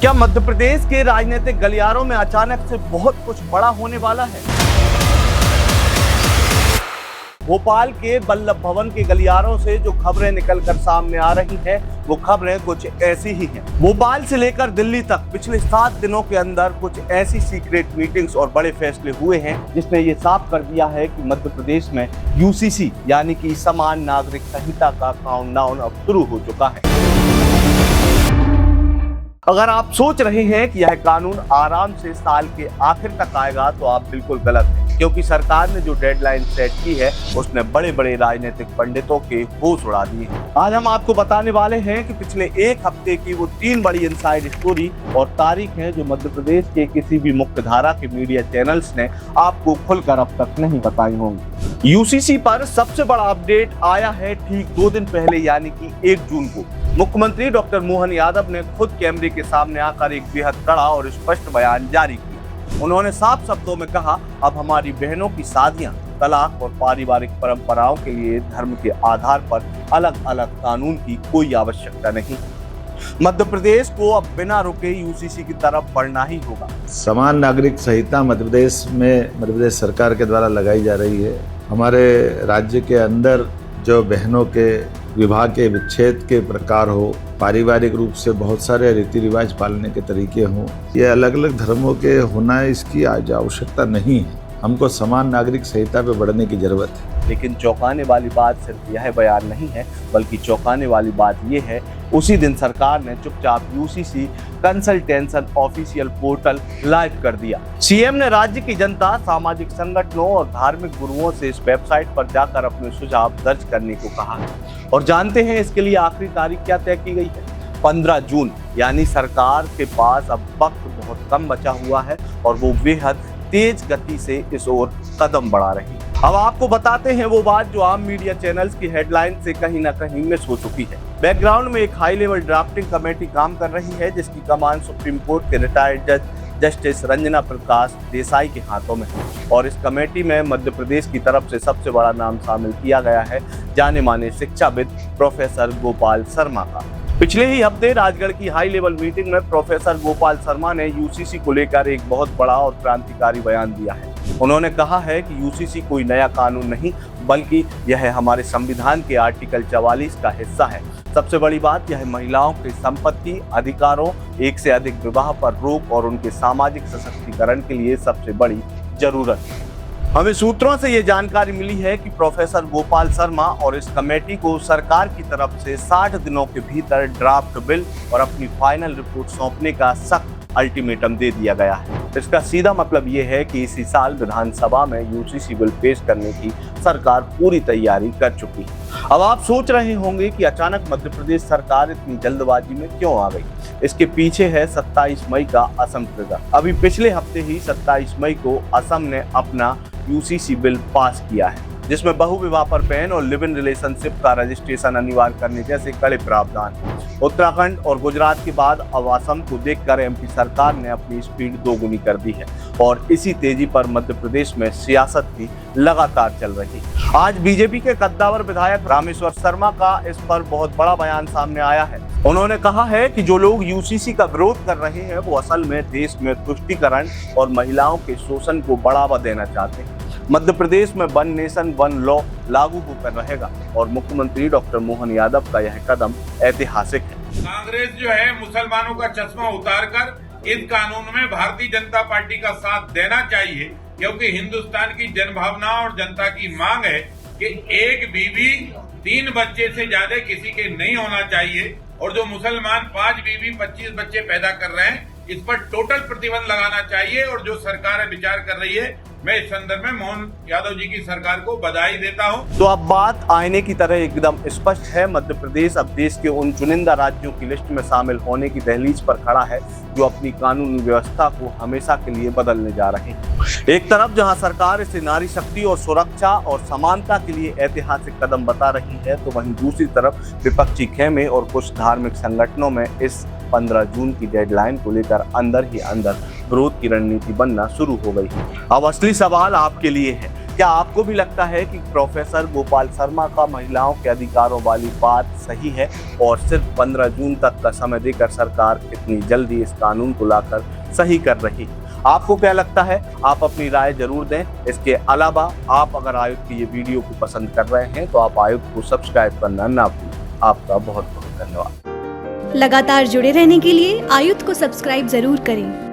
क्या मध्य प्रदेश के राजनीतिक गलियारों में अचानक से बहुत कुछ बड़ा होने वाला है? भोपाल के वल्लभ भवन के गलियारों से जो खबरें निकलकर सामने आ रही हैं, वो खबरें कुछ ऐसी ही हैं। भोपाल से लेकर दिल्ली तक पिछले 7 दिनों के अंदर कुछ ऐसी सीक्रेट मीटिंग्स और बड़े फैसले हुए हैं जिसने ये साफ कर दिया है कि मध्य प्रदेश में यूसीसी यानी कि समान नागरिक संहिता का काउंटडाउन अब शुरू हो चुका है। अगर आप सोच रहे हैं कि यह कानून आराम से साल के आखिर तक आएगा तो आप बिल्कुल गलत हैं, क्योंकि सरकार ने जो डेडलाइन सेट की है उसने बड़े बड़े राजनीतिक पंडितों के होश उड़ा दिए हैं। आज हम आपको बताने वाले हैं कि पिछले 1 हफ्ते की वो 3 बड़ी इनसाइड स्टोरी और तारीख है जो मध्य प्रदेश के किसी भी मुख्य धारा के मीडिया चैनल्स ने आपको खुलकर अब तक नहीं बताई होंगी। यूसीसी पर सबसे बड़ा अपडेट आया है ठीक 2 दिन पहले यानी कि 1 जून को। मुख्यमंत्री डॉक्टर मोहन यादव ने खुद कैमरे के सामने आकर एक बेहद कड़ा और स्पष्ट बयान जारी किया। उन्होंने साफ शब्दों में कहा, अब हमारी बहनों की शादियां, तलाक और पारिवारिक परंपराओं के लिए धर्म के आधार पर अलग अलग कानून की कोई आवश्यकता नहीं। मध्य प्रदेश को अब बिना रुके यूसीसी की तरफ बढ़ना ही होगा। समान नागरिक संहिता मध्य प्रदेश सरकार के द्वारा लगाई जा रही है। हमारे राज्य के अंदर जो बहनों के विवाह के विच्छेद के प्रकार हो, पारिवारिक रूप से बहुत सारे रीति रिवाज पालने के तरीके हों, ये अलग अलग धर्मों के होना इसकी आज आवश्यकता नहीं है। हमको समान नागरिक संहिता पे बढ़ने की जरूरत है। लेकिन चौंकाने वाली बात सिर्फ यह बयान नहीं है, बल्कि चौंकाने वाली बात यह है उसी दिन सरकार ने चुपचाप UCC consultation official portal live कर दिया। सीएम ने राज्य की जनता, सामाजिक संगठनों और धार्मिक गुरुओं से इस वेबसाइट पर जाकर अपने सुझाव दर्ज करने को कहा है। और जानते हैं इसके लिए आखिरी तारीख क्या तय की गई है? 15 जून। यानी सरकार के पास अब वक्त बहुत कम बचा हुआ है और वो बेहद तेज गति से इस ओर कदम बढ़ा रही है। अब आपको बताते हैं वो बात जो आम मीडिया चैनल्स की हेडलाइन से कहीं ना कहीं मिस हो चुकी है। बैकग्राउंड में एक हाई लेवल ड्राफ्टिंग कमेटी काम कर रही है जिसकी कमान सुप्रीम कोर्ट के रिटायर्ड जज जस्टिस रंजना प्रकाश देसाई के हाथों में है। और इस कमेटी में मध्य प्रदेश की तरफ से सबसे बड़ा नाम शामिल किया गया है जाने माने शिक्षाविद प्रोफेसर गोपाल शर्मा का। पिछले ही हफ्ते राजगढ़ की हाई लेवल मीटिंग में प्रोफेसर गोपाल शर्मा ने यूसीसी को लेकर एक बहुत बड़ा और क्रांतिकारी बयान दिया है। उन्होंने कहा है कि यूसीसी कोई नया कानून नहीं, बल्कि यह हमारे संविधान के आर्टिकल 44 का हिस्सा है। सबसे बड़ी बात यह महिलाओं के संपत्ति, अधिकारों, एक से अधिक विवाह पर रोक और उनके सामाजिक सशक्तिकरण के लिए सबसे बड़ी जरूरत है। हमें सूत्रों से ये जानकारी मिली है कि प्रोफेसर गोपाल शर्मा और इस कमेटी को सरकार की तरफ से 60 दिनों के भीतर ड्राफ्ट बिल और अपनी फाइनल रिपोर्ट सौंपने का सख्त अल्टीमेटम दे दिया गया है। इसका सीधा मतलब ये है कि इसी साल विधानसभा में यूसीसी बिल पेश करने की सरकार पूरी तैयारी कर चुकी है। अब आप सोच रहे होंगे कि अचानक मध्य प्रदेश सरकार इतनी जल्दबाजी में क्यों आ गई? इसके पीछे है 27 मई का असम ट्रिगर। अभी पिछले हफ्ते ही 27 मई को असम ने अपना यूसीसी बिल पास किया है जिसमें बहुविवाह पर बैन और लिव इन रिलेशनशिप का रजिस्ट्रेशन अनिवार्य करने जैसे कड़े प्रावधान। उत्तराखंड और गुजरात के बाद अब असम को देखकर एमपी सरकार ने अपनी स्पीड दोगुनी कर दी है और इसी तेजी पर मध्य प्रदेश में सियासत भी लगातार चल रही है। आज बीजेपी के कद्दावर विधायक रामेश्वर शर्मा का इस पर बहुत बड़ा बयान सामने आया है। उन्होंने कहा है कि जो लोग यूसीसी का विरोध कर रहे हैं वो असल में देश में तुष्टीकरण और महिलाओं के शोषण को बढ़ावा देना चाहते हैं। मध्य प्रदेश में वन नेशन वन लॉ लागू होकर रहेगा और मुख्यमंत्री डॉक्टर मोहन यादव का यह कदम ऐतिहासिक है। कांग्रेस जो है मुसलमानों का चश्मा उतारकर इस कानून में भारतीय जनता पार्टी का साथ देना चाहिए, क्योंकि हिंदुस्तान की जनभावना और जनता की मांग है कि एक बीवी 3 बच्चे से ज्यादा किसी के नहीं होना चाहिए और जो मुसलमान 5 बीवी 25 बच्चे पैदा कर रहे हैं इस पर टोटल प्रतिबंध लगाना चाहिए। और जो सरकार विचार कर रही है, मैं इस संदर्भ में मोहन यादव जी की सरकार को बधाई देता हूं। तो अब बात आईने की तरह एकदम स्पष्ट है। मध्य प्रदेश अब देश के उन चुनिंदा राज्यों की लिस्ट में शामिल होने की दहलीज पर खड़ा है जो अपनी कानूनी व्यवस्था को हमेशा के लिए बदलने जा रहे हैं। एक तरफ जहां सरकार इसे नारी शक्ति और सुरक्षा और समानता के लिए ऐतिहासिक कदम बता रही है, तो वहीं दूसरी तरफ विपक्षी खेमे और कुछ धार्मिक संगठनों में इस 15 जून की डेडलाइन को लेकर अंदर ही अंदर विरोध की रणनीति बनना शुरू हो गई है। अब असली सवाल आपके लिए है, क्या आपको भी लगता है कि प्रोफेसर गोपाल शर्मा का महिलाओं के अधिकारों वाली बात सही है और सिर्फ 15 जून तक का समय देकर सरकार इतनी जल्दी इस कानून को लाकर सही कर रही है? आपको क्या लगता है? आप अपनी राय जरूर दें। इसके अलावा आप अगर आयुक्त की ये वीडियो को पसंद कर रहे हैं तो आप आयुक्त को सब्सक्राइब करना ना भूलें। आपका बहुत बहुत धन्यवाद। लगातार जुड़े रहने के लिए आयुक्त को सब्सक्राइब जरूर करें।